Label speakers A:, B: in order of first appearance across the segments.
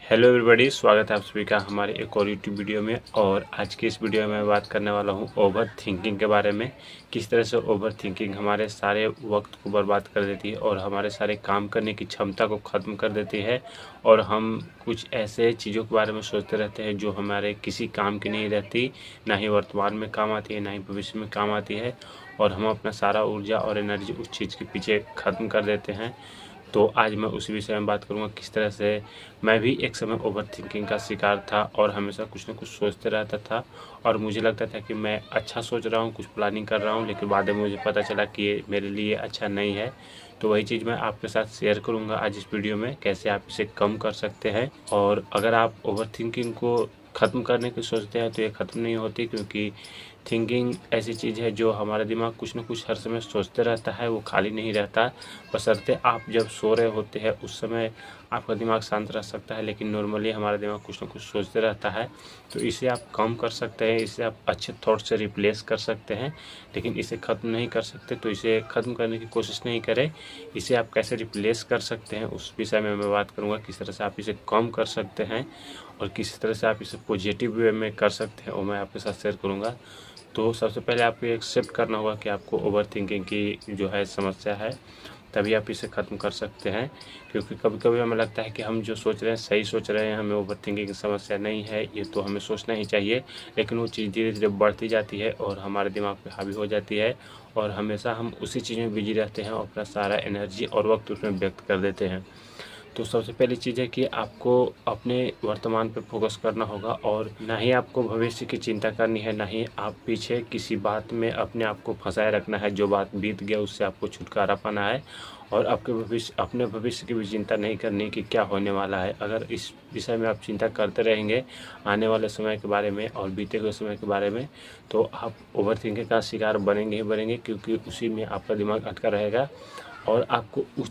A: Hello everybody, स्वागत है आप सभी का हमारे एक और यूट्यूब वीडियो में। और आज की इस वीडियो में मैं बात करने वाला हूं ओवर थिंकिंग के बारे में। किस तरह से ओवर थिंकिंग हमारे सारे वक्त को बर्बाद कर देती है और हमारे सारे काम करने की क्षमता को ख़त्म कर देती है। और हम कुछ ऐसे चीज़ों के बारे में सोचते रहते हैं जो हमारे किसी काम की नहीं रहती, ना ही वर्तमान में काम आती है, ना ही भविष्य में काम आती है। और हम अपना सारा ऊर्जा और एनर्जी उस चीज़ के पीछे ख़त्म कर देते हैं। तो आज मैं उसी विषय में बात करूँगा, किस तरह से मैं भी एक समय ओवर थिंकिंग का शिकार था और हमेशा कुछ न कुछ सोचते रहता था। और मुझे लगता था कि मैं अच्छा सोच रहा हूँ, कुछ प्लानिंग कर रहा हूँ, लेकिन बाद में मुझे पता चला कि ये मेरे लिए अच्छा नहीं है। तो वही चीज़ मैं आपके साथ शेयर करूँगा आज इस वीडियो में, कैसे आप इसे कम कर सकते हैं। और अगर आप ओवर थिंकिंग को ख़त्म करने की सोचते हैं तो ये ख़त्म नहीं होती, क्योंकि थिंकिंग ऐसी चीज़ है जो हमारा दिमाग कुछ न कुछ हर समय सोचते रहता है, वो खाली नहीं रहता। बशर्ते आप जब सो रहे होते हैं उस समय आपका दिमाग शांत रह सकता है, लेकिन नॉर्मली हमारा दिमाग कुछ न कुछ सोचते रहता है। तो इसे आप कम कर सकते हैं, इसे आप अच्छे थॉट से रिप्लेस कर सकते हैं, लेकिन इसे ख़त्म नहीं कर सकते। तो इसे ख़त्म करने की कोशिश नहीं करें। इसे आप कैसे रिप्लेस कर सकते हैं उस विषय में मैं बात करूँगा, किस तरह से आप इसे कम कर सकते हैं और किस तरह से आप इसे पॉजिटिव वे में कर सकते हैं, वो मैं आपके साथ शेयर करूँगा। तो सबसे पहले आपको एक्सेप्ट करना होगा कि आपको ओवर थिंकिंग की जो है समस्या है, तभी आप इसे ख़त्म कर सकते हैं। क्योंकि कभी-कभी हमें लगता है कि हम जो सोच रहे हैं सही सोच रहे हैं, हमें ओवर थिंकिंग की समस्या नहीं है, ये तो हमें सोचना ही चाहिए। लेकिन वो चीज़ धीरे-धीरे बढ़ती जाती है और हमारे दिमाग पे हावी हो जाती है और हमेशा हम उसी चीज़ में बिज़ी रहते हैं और अपना सारा एनर्जी और वक़्त उसमें व्यक्त कर देते हैं। तो सबसे पहली चीज़ है कि आपको अपने वर्तमान पे फोकस करना होगा और ना ही आपको भविष्य की चिंता करनी है, ना ही आप पीछे किसी बात में अपने आप को फंसाए रखना है। जो बात बीत गया उससे आपको छुटकारा पाना है और अपने भविष्य की भी चिंता नहीं करनी कि क्या होने वाला है। अगर इस विषय में आप चिंता करते रहेंगे आने वाले समय के बारे में और बीते हुए समय के बारे में, तो आप ओवर थिंकिंग का शिकार बनेंगे ही बनेंगे, क्योंकि उसी में आपका दिमाग अटका रहेगा। और आपको उस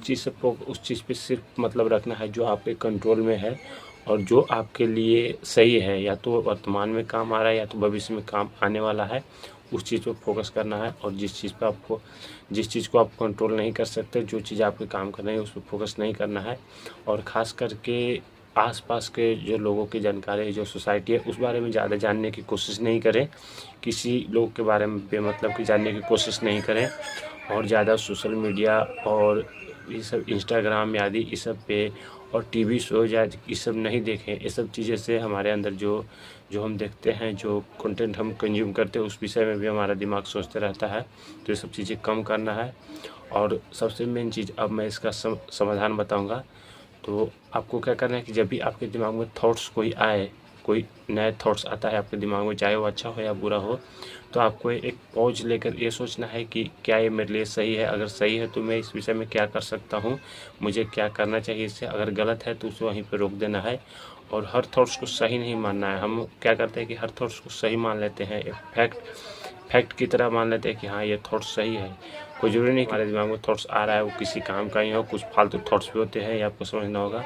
A: चीज़ पे सिर्फ मतलब रखना है जो आपके कंट्रोल में है और जो आपके लिए सही है, या तो वर्तमान में काम आ रहा है या तो भविष्य में काम आने वाला है। उस चीज़ पे फोकस करना है और जिस चीज़ को आप कंट्रोल नहीं कर सकते, जो चीज़ आपके काम कर रही है उस पर फोकस नहीं करना है। और ख़ास करके आसपास के जो लोगों की जानकारी, जो सोसाइटी है, उस बारे में ज़्यादा जानने की कोशिश नहीं करें। किसी लोग के बारे में बेमतलब की जानने की कोशिश नहीं करें और ज़्यादा सोशल मीडिया और ये सब इंस्टाग्राम आदि ये सब पे और टीवी शोज़ या ये सब नहीं देखें। ये सब चीज़ें से हमारे अंदर जो जो हम देखते हैं, जो कंटेंट हम कंज्यूम करते हैं, उस विषय में भी हमारा दिमाग सोचते रहता है। तो ये सब चीज़ें कम करना है। और सबसे मेन चीज़, अब मैं इसका समाधान बताऊँगा। तो आपको क्या करना है कि जब भी आपके दिमाग में थॉट्स कोई नए थॉट्स आता है आपके दिमाग में, चाहे वो अच्छा हो या बुरा हो, तो आपको एक पॉज लेकर ये सोचना है कि क्या ये मेरे लिए सही है। अगर सही है तो मैं इस विषय में क्या कर सकता हूँ, मुझे क्या करना चाहिए इससे। अगर गलत है तो उसे वहीं पर रोक देना है और हर थॉट्स को सही नहीं मानना है। हम क्या करते हैं कि हर थॉट्स को सही मान लेते हैं, एक फैक्ट की तरह मान लेते हैं कि हाँ ये थॉट्स सही है। कोई ज़रूरी नहीं हमारे दिमाग में थॉट्स आ रहा है वो किसी काम का ही हो, कुछ फालतू थॉट्स भी होते हैं, ये आपको समझना होगा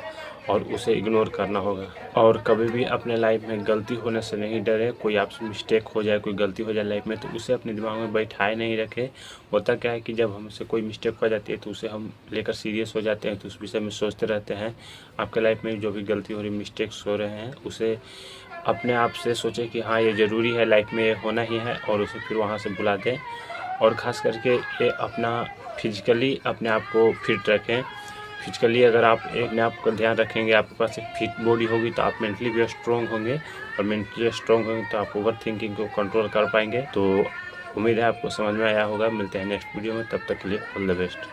A: और उसे इग्नोर करना होगा। और कभी भी अपने लाइफ में गलती होने से नहीं डरे। कोई आपसे मिस्टेक हो जाए, कोई गलती हो जाए लाइफ में, तो उसे अपने दिमाग में बैठाए नहीं रखें। होता क्या है कि जब हमसे कोई मिस्टेक हो जाती है तो उसे हम लेकर सीरियस हो जाते हैं, तो उस विषय में सोचते रहते हैं। आपके लाइफ में जो भी गलती हो रही, मिस्टेक्स हो रहे हैं, उसे अपने आप से सोचें कि हाँ ये ज़रूरी है, लाइफ में ये होना ही है, और उसे फिर वहाँ से भुला दें। और ख़ास करके ये अपना फिजिकली अपने आप को फिट रखें। फिजिकली अगर आप अपने आप का ध्यान रखेंगे, आपके पास एक फिट बॉडी होगी, तो आप मेंटली भी स्ट्रॉन्ग होंगे और मेंटली स्ट्रॉन्ग होंगे तो आप ओवर थिंकिंग को कंट्रोल कर पाएंगे। तो उम्मीद है आपको समझ में आया होगा। मिलते हैं नेक्स्ट वीडियो में, तब तक के लिए ऑल द बेस्ट।